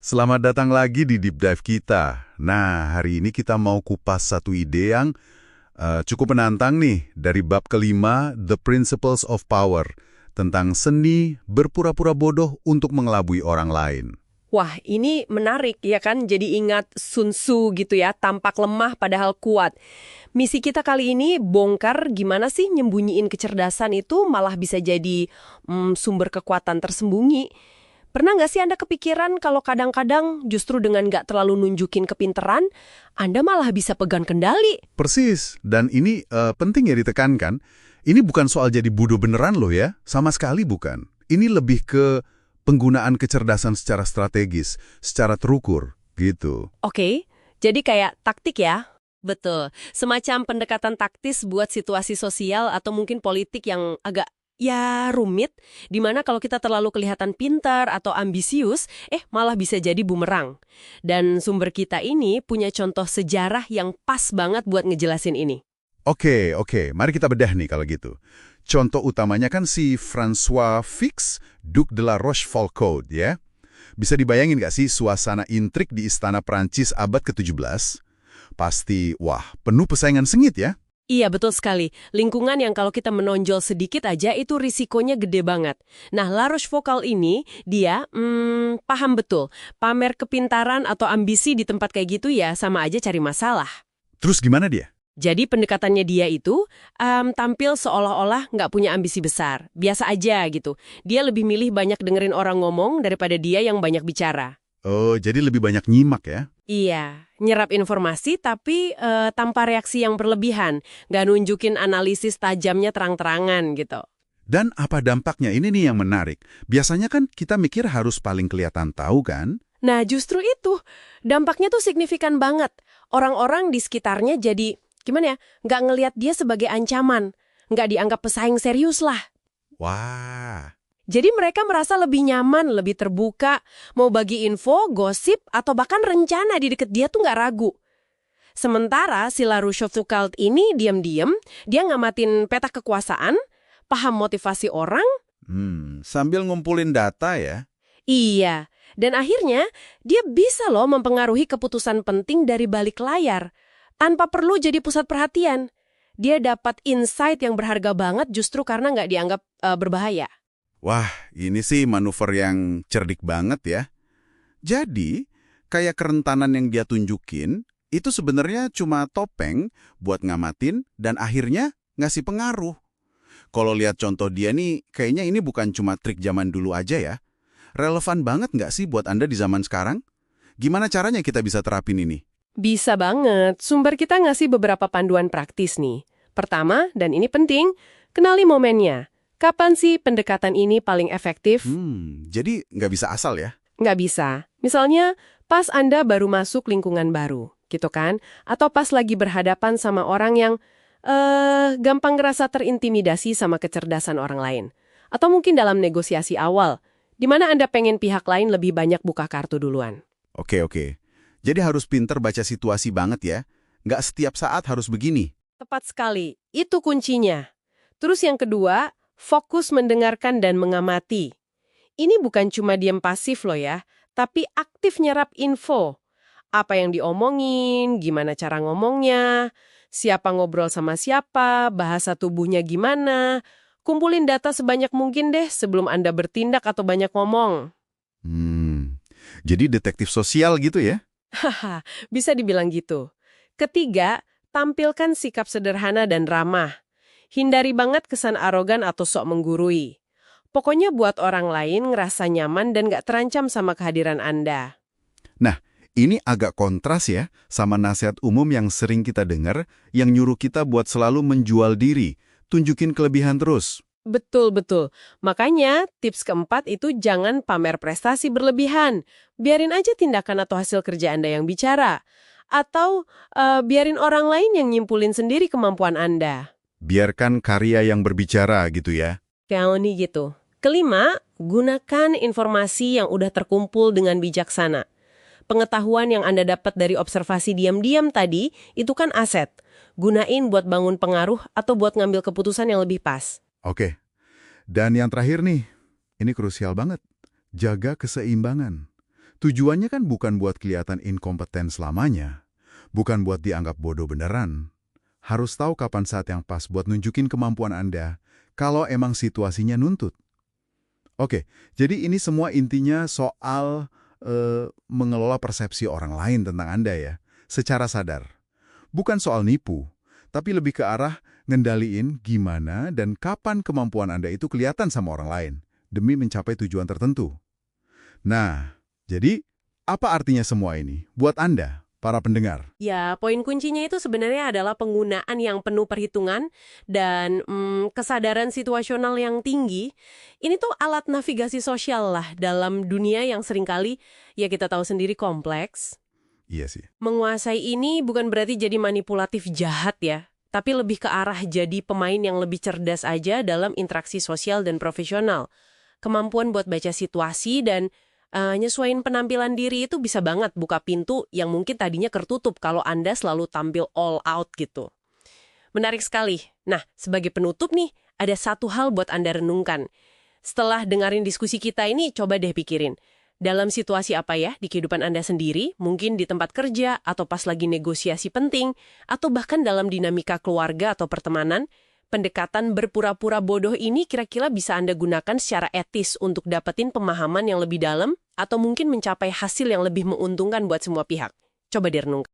Selamat datang lagi di Deep Dive kita. Nah, hari ini kita mau kupas satu ide yang cukup menantang nih, dari bab kelima, The Principles of Power, tentang seni berpura-pura bodoh untuk mengelabui orang lain. Wah, ini menarik ya kan? Jadi ingat Sun Tzu gitu ya, tampak lemah padahal kuat. Misi kita kali ini bongkar gimana sih nyembunyiin kecerdasan itu malah bisa jadi sumber kekuatan tersembunyi. Pernah nggak sih Anda kepikiran kalau kadang-kadang justru dengan nggak terlalu nunjukin kepinteran, Anda malah bisa pegang kendali? Persis, dan ini penting ya ditekankan, ini bukan soal jadi bodoh beneran loh ya, sama sekali bukan. Ini lebih ke penggunaan kecerdasan secara strategis, secara terukur, gitu. Oke, jadi kayak taktik ya? Betul, semacam pendekatan taktis buat situasi sosial atau mungkin politik yang agak rumit, dimana kalau kita terlalu kelihatan pintar atau ambisius, malah bisa jadi bumerang. Dan sumber kita ini punya contoh sejarah yang pas banget buat ngejelasin ini. Oke, mari kita bedah nih kalau gitu. Contoh utamanya kan si François Fix, Duc de la Rochefoucauld ya. Bisa dibayangin nggak sih suasana intrik di istana Prancis abad ke-17? Pasti, penuh persaingan sengit ya. Iya, betul sekali. Lingkungan yang kalau kita menonjol sedikit aja itu risikonya gede banget. Nah, La Rochefoucauld ini, dia paham betul. Pamer kepintaran atau ambisi di tempat kayak gitu ya sama aja cari masalah. Terus gimana dia? Jadi pendekatannya dia itu tampil seolah-olah nggak punya ambisi besar. Biasa aja gitu. Dia lebih milih banyak dengerin orang ngomong daripada dia yang banyak bicara. Oh, jadi lebih banyak nyimak ya? Iya, nyerap informasi tapi tanpa reaksi yang berlebihan. Nggak nunjukin analisis tajamnya terang-terangan gitu. Dan apa dampaknya? Ini nih yang menarik. Biasanya kan kita mikir harus paling kelihatan tahu kan? Nah, justru itu. Dampaknya tuh signifikan banget. Orang-orang di sekitarnya jadi gimana ya, nggak ngelihat dia sebagai ancaman, nggak dianggap pesaing serius lah. Wah. Jadi mereka merasa lebih nyaman, lebih terbuka, mau bagi info, gosip, atau bahkan rencana di deket dia tuh nggak ragu. Sementara si La Rochefoucauld ini diam-diam, dia ngamatin peta kekuasaan, paham motivasi orang. Sambil ngumpulin data ya? Iya, dan akhirnya dia bisa loh mempengaruhi keputusan penting dari balik layar. Tanpa perlu jadi pusat perhatian. Dia dapat insight yang berharga banget justru karena nggak dianggap berbahaya. Wah, ini sih manuver yang cerdik banget ya. Jadi, kayak kerentanan yang dia tunjukin, itu sebenarnya cuma topeng buat ngamatin dan akhirnya ngasih pengaruh. Kalau lihat contoh dia nih, kayaknya ini bukan cuma trik zaman dulu aja ya. Relevan banget nggak sih buat Anda di zaman sekarang? Gimana caranya kita bisa terapin ini? Bisa banget. Sumber kita ngasih beberapa panduan praktis nih. Pertama, dan ini penting, kenali momennya. Kapan sih pendekatan ini paling efektif? Jadi nggak bisa asal ya? Nggak bisa. Misalnya, pas Anda baru masuk lingkungan baru, gitu kan? Atau pas lagi berhadapan sama orang yang gampang ngerasa terintimidasi sama kecerdasan orang lain. Atau mungkin dalam negosiasi awal, di mana Anda pengen pihak lain lebih banyak buka kartu duluan. Oke. Jadi harus pinter baca situasi banget ya. Nggak setiap saat harus begini. Tepat sekali. Itu kuncinya. Terus yang kedua, fokus mendengarkan dan mengamati. Ini bukan cuma diam pasif loh ya, tapi aktif nyerap info. Apa yang diomongin, gimana cara ngomongnya, siapa ngobrol sama siapa, bahasa tubuhnya gimana. Kumpulin data sebanyak mungkin deh sebelum Anda bertindak atau banyak ngomong. Jadi detektif sosial gitu ya? Haha, bisa dibilang gitu. Ketiga, tampilkan sikap sederhana dan ramah. Hindari banget kesan arogan atau sok menggurui. Pokoknya buat orang lain ngerasa nyaman dan gak terancam sama kehadiran Anda. Nah, ini agak kontras ya sama nasihat umum yang sering kita dengar yang nyuruh kita buat selalu menjual diri, tunjukin kelebihan terus. Betul. Makanya tips keempat itu jangan pamer prestasi berlebihan. Biarin aja tindakan atau hasil kerja Anda yang bicara. Atau biarin orang lain yang nyimpulin sendiri kemampuan Anda. Biarkan karya yang berbicara gitu ya. Kayak gitu. Kelima, gunakan informasi yang udah terkumpul dengan bijaksana. Pengetahuan yang Anda dapat dari observasi diam-diam tadi, itu kan aset. Gunain buat bangun pengaruh atau buat ngambil keputusan yang lebih pas. Oke. Dan yang terakhir nih, ini krusial banget. Jaga keseimbangan. Tujuannya kan bukan buat kelihatan inkompeten selamanya. Bukan buat dianggap bodoh beneran. Harus tahu kapan saat yang pas buat nunjukin kemampuan Anda kalau emang situasinya nuntut. Oke, jadi ini semua intinya soal mengelola persepsi orang lain tentang Anda ya, secara sadar. Bukan soal nipu, tapi lebih ke arah ngendaliin gimana dan kapan kemampuan Anda itu kelihatan sama orang lain, demi mencapai tujuan tertentu. Nah, jadi apa artinya semua ini buat Anda, para pendengar? Ya, poin kuncinya itu sebenarnya adalah penggunaan yang penuh perhitungan dan kesadaran situasional yang tinggi. Ini tuh alat navigasi sosial lah dalam dunia yang seringkali, ya kita tahu sendiri, kompleks. Iya sih. Menguasai ini bukan berarti jadi manipulatif jahat ya, tapi lebih ke arah jadi pemain yang lebih cerdas aja dalam interaksi sosial dan profesional. Kemampuan buat baca situasi dan nyesuaiin penampilan diri itu bisa banget buka pintu yang mungkin tadinya tertutup kalau Anda selalu tampil all out gitu. Menarik sekali. Nah, sebagai penutup nih, ada satu hal buat Anda renungkan. Setelah dengerin diskusi kita ini, coba deh pikirin. Dalam situasi apa ya di kehidupan Anda sendiri, mungkin di tempat kerja, atau pas lagi negosiasi penting, atau bahkan dalam dinamika keluarga atau pertemanan, pendekatan berpura-pura bodoh ini kira-kira bisa Anda gunakan secara etis untuk dapetin pemahaman yang lebih dalam atau mungkin mencapai hasil yang lebih menguntungkan buat semua pihak. Coba direnungkan.